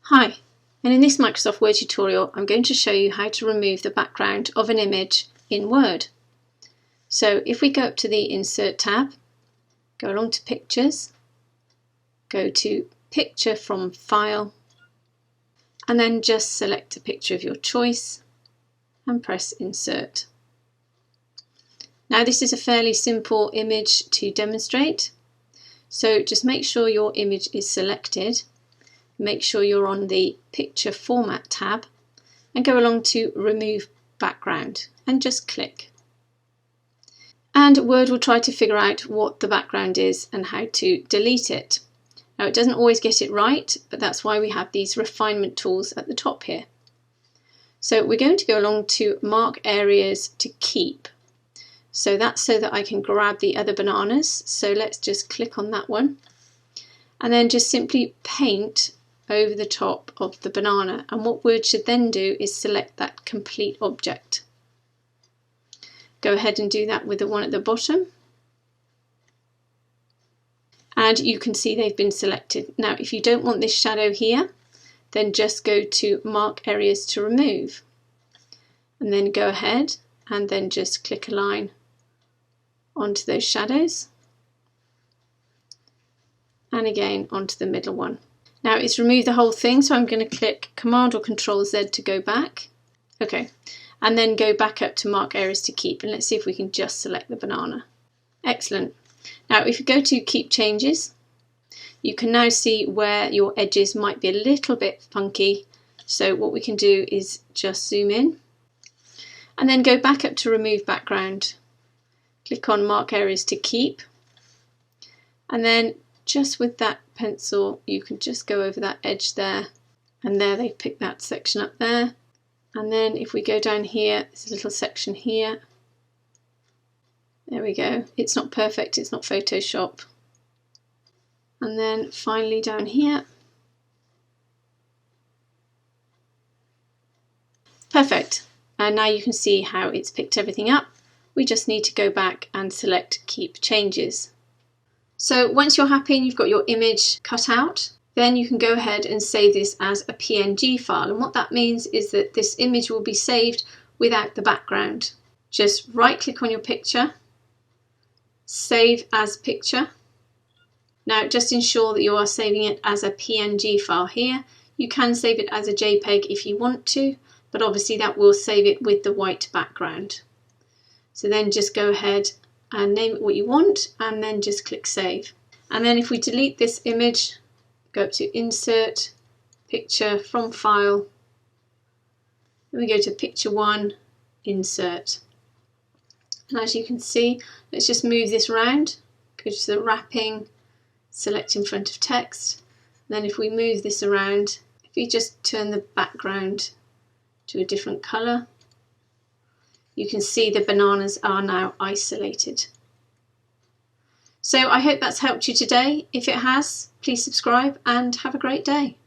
Hi, and in this Microsoft Word tutorial I'm going to show you how to remove the background of an image in Word. So if we go up to the Insert tab, go along to Pictures, go to Picture from File, and then just select a picture of your choice and press Insert. Now this is a fairly simple image to demonstrate, so just make sure your image is selected. Make sure you're on the Picture Format tab and go along to Remove Background and just click. And Word will try to figure out what the background is and how to delete it. Now it doesn't always get it right, but that's why we have these refinement tools at the top here. So we're going to go along to Mark Areas to Keep. So that's so that I can grab the other bananas. So let's just click on that one and then just simply paint over the top of the banana, and what Word should then do is select that complete object. Go ahead and do that with the one at the bottom, and you can see they've been selected. Now if you don't want this shadow here, then just go to Mark Areas to Remove and then go ahead and then just click a line onto those shadows and again onto the middle one. Now it's removed the whole thing, so I'm going to click Command or Control Z to go back. Okay, and then go back up to Mark Areas to Keep, and let's see if we can just select the banana. Excellent. Now if you go to Keep Changes, you can now see where your edges might be a little bit funky. So what we can do is just zoom in and then go back up to Remove Background. Click on Mark Areas to Keep, and then just with that pencil you can just go over that edge there, and there they've picked that section up there. And then if we go down here, there's a little section here. There we go. It's not perfect, it's not Photoshop. And then finally down here. Perfect. And now you can see how it's picked everything up. We just need to go back and select Keep Changes. So once you're happy and you've got your image cut out, then you can go ahead and save this as a PNG file. And what that means is that this image will be saved without the background. Just right click on your picture, Save as Picture. Now just ensure that you are saving it as a PNG file here. You can save it as a JPEG if you want to, but obviously that will save it with the white background. So then just go ahead and name it what you want and then just click Save. And then if we delete this image, go up to Insert, Picture from File, then we go to Picture 1, Insert. And as you can see, let's just move this around, go to the Wrapping, select in front of text. And then if we move this around, if we just turn the background to a different colour, you can see the bananas are now isolated. So I hope that's helped you today. If it has, please subscribe and have a great day.